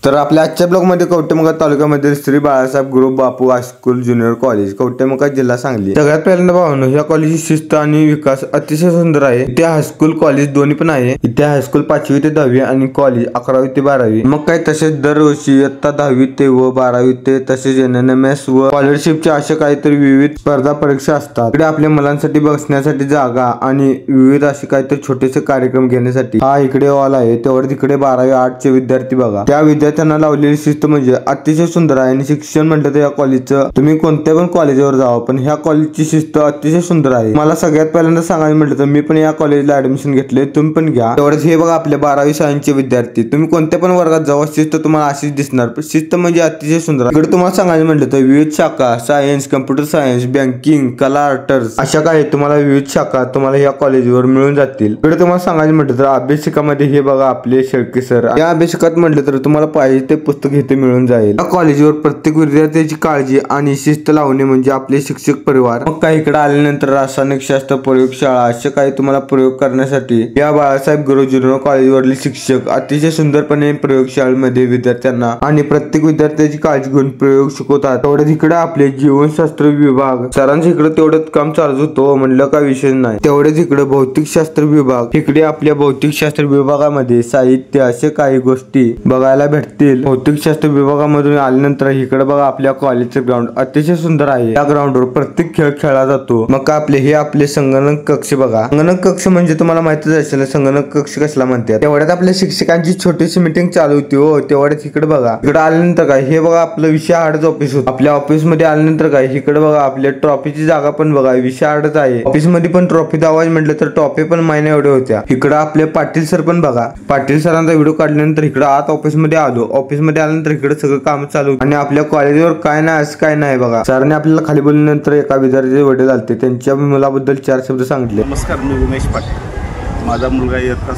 तर आपल्या आजच्या ब्लॉगमध्ये कवटेमंकाळ तालुक्यामधील श्री बाळासाहेब गुरु बापू हायस्कूल ज्युनियर कॉलेज कवटेमंकाळ जिल्हा सांगली। सगळ्यात पहिल्यांदा भावांनो, ह्या कॉलेजची शिस्त आणि विकास अतिशय सुंदर आहे। इथे हायस्कूल कॉलेज दोन्ही पण आहे। इथे हायस्कूल 5वी ते 10वी आणि कॉलेज 11वी ते 12वी। मग काय तसेच दरवर्षी इयत्ता 10वी ते व 12वी ते तसेच NNMS व स्कॉलरशिपच्या अशा काहीतरी विविध स्पर्धा परीक्षा असतात। इकडे आपल्या मुलांसाठी बसण्यासाठी जागा आणि विविध असे काहीतरी छोटेसे कार्यक्रम घेण्यासाठी हा इकडे हॉल आहे। तेवढे तिकडे 12वी आर्टचे विद्यार्थी बघा। त्या विद्यार्थ्यांना लावलेली शिस्त म्हणजे अतिशय सुंदर आहे। आणि शिक्षण म्हटलं तर या कॉलेजचं तुम्ही कोणत्या पण कॉलेजवर जावा, पण ह्या कॉलेजची शिस्त अतिशय सुंदर आहे। मला सगळ्यात पहिल्यांदा सांगायला म्हटलं तर मी पण या कॉलेजला ऍडमिशन घेतले, तुम्ही पण घ्या। तेवढेच हे बघा आपले 12वी सायन्सचे विद्यार्थी, तुम्ही कोणत्या पण वर्गात जावा शिस्त तुम्हाला अशीच दिसणार। शिस्त म्हणजे अतिशय सुंदर। इकडे तुम्हाला सांगायला म्हटलं तर विविध शाखा सायन्स, कम्प्युटर सायन्स, बँकिंग, कला, आर्ट्स अशा काही तुम्हाला विविध शाखा तुम्हाला या कॉलेजवर मिळून जातील। इकडे तुम्हाला सांगायला म्हटलं तर अभ्यासिकामध्ये हे बघा आपले शेळके सर। या अभ्यासिकात म्हटलं तर तुम्हाला पाहिजे ते पुस्तक इथे मिळून जाईल। या कॉलेजवर प्रत्येक विद्यार्थ्याची काळजी आणि शिस्त लावणे म्हणजे आपले शिक्षक परिवार। मग काही इकडे आल्यानंतर रासायनिक शास्त्र प्रयोगशाळा असे काही तुम्हाला प्रयोग करण्यासाठी या बाळासाहेब गुरु ज्युनियर कॉलेजवरील शिक्षक अतिशय सुंदरपणे प्रयोगशाळेमध्ये विद्यार्थ्यांना आणि प्रत्येक विद्यार्थ्याची काळजी घेऊन प्रयोग शिकवतात। तेवढ्याच इकडे आपले जीवनशास्त्र विभाग सरांच्या इकडे तेवढंच काम चालू होतो म्हणलं का विषय नाही। तेवढेच इकडे भौतिकशास्त्र विभाग, इकडे आपल्या भौतिकशास्त्र विभागामध्ये साहित्य असे काही गोष्टी बघायला भेटतील। भौतिकशास्त्र विभागामधून आल्यानंतर इकडे बघा आपल्या कॉलेजचे ग्राउंड अतिशय सुंदर आहे। या ग्राउंडवर प्रत्येक खेळ खेळला जातो। मग का आपले हे आपले संगणक कक्ष बघा। संगणक कक्ष म्हणजे तुम्हाला माहितीच असेल संगणक कक्ष कसला म्हणतात। तेवढ्यात आपल्या शिक्षकांची छोटीशी मीटिंग चालू होती हो। तेवढ्याच इकडे बघा, इकडे आल्यानंतर काय हे बघा आपलं विषय आर्टच ऑफिस होतं। आपल्या ऑफिस मध्ये आल्यानंतर काय इकडे बघा आपल्या ट्रॉफीची जागा पण बघा विषय आर्टच आहे। ऑफिस मध्ये पण ट्रॉफी दावायची म्हटलं तर ट्रॉफी पण महिना एवढ्या होत्या। इकडे आपले पाटील सर पण बघा, पाटील सरांचा व्हिडिओ काढल्यानंतर इकडे आत ऑफिस मध्ये आलो। ऑफिस मध्ये आल्यानंतर इकडे सगळं काम चालू आणि आपल्या कॉलेजवर काय नाही असं काय नाही बघा। सरांनी आपल्याला खाली बोलल्यानंतर एका विद्यार्थ्याचे वडील आलते, त्यांच्या मुलाबद्दल 4 शब्द सांगितले। नमस्कार, मी उमेश पाटील। माझा मुलगा इयत्ता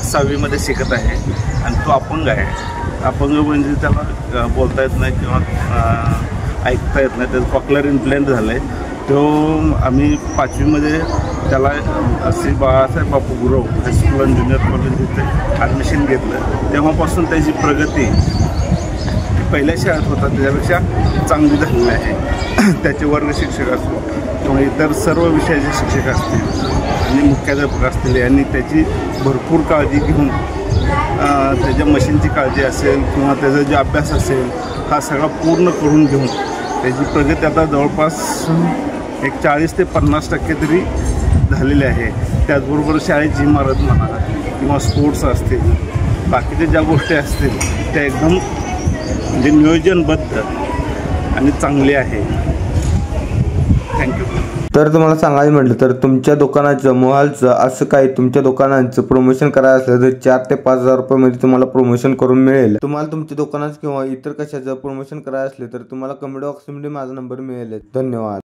6वी मध्ये शिकत आहे आणि तो अपंग आहे। अपंग म्हणजे त्याला बोलता येत नाही किंवा ऐकता येत नाही, त्याचं कॉक्लिअर इम्प्लांट झालं आहे। तो आम्ही 5वी मध्ये त्याला श्री बाळासाहेब बापू गुरु हायस्कूल आणि ज्युनियर कॉलेज इथे ॲडमिशन घेतलं। तेव्हापासून त्याची प्रगती पहिल्या शाळेत होता त्याच्यापेक्षा चांगली झालेली आहे। त्याचे वर्ग शिक्षक असो किंवा इतर सर्व विषयाचे शिक्षक असतील आणि मुख्याध्यापक असतील यांनी त्याची भरपूर काळजी घेऊन त्याच्या मशीनची काळजी असेल किंवा त्याचा जो अभ्यास असेल हा सगळा पूर्ण करून घेऊन त्याची प्रगती आता जवळपास एक 40 ते 50% तरी झालेली आहे। त्याचबरोबर शाळेची इमारत म्हणा किंवा स्पोर्ट्स असतील, बाकीच्या ज्या गोष्टी असतील त्या एकदम म्हणजे नियोजनबद्ध आणि चांगले आहे। थँक्यू। तर तुम्हाला सांगायचं म्हटलं तर तुमच्या दुकानाचं मोहालचं असं काही तुमच्या दुकानांचं प्रमोशन करायचं असलं तर 4 ते 5 हजार रुपये मध्ये तुम्हाला प्रमोशन करून मिळेल। तुम्हाला तुमच्या दुकानाचं किंवा इतर कशाचं प्रमोशन करायचं असले तर तुम्हाला कमेंट बॉक्समध्ये माझा नंबर मिळेल। धन्यवाद।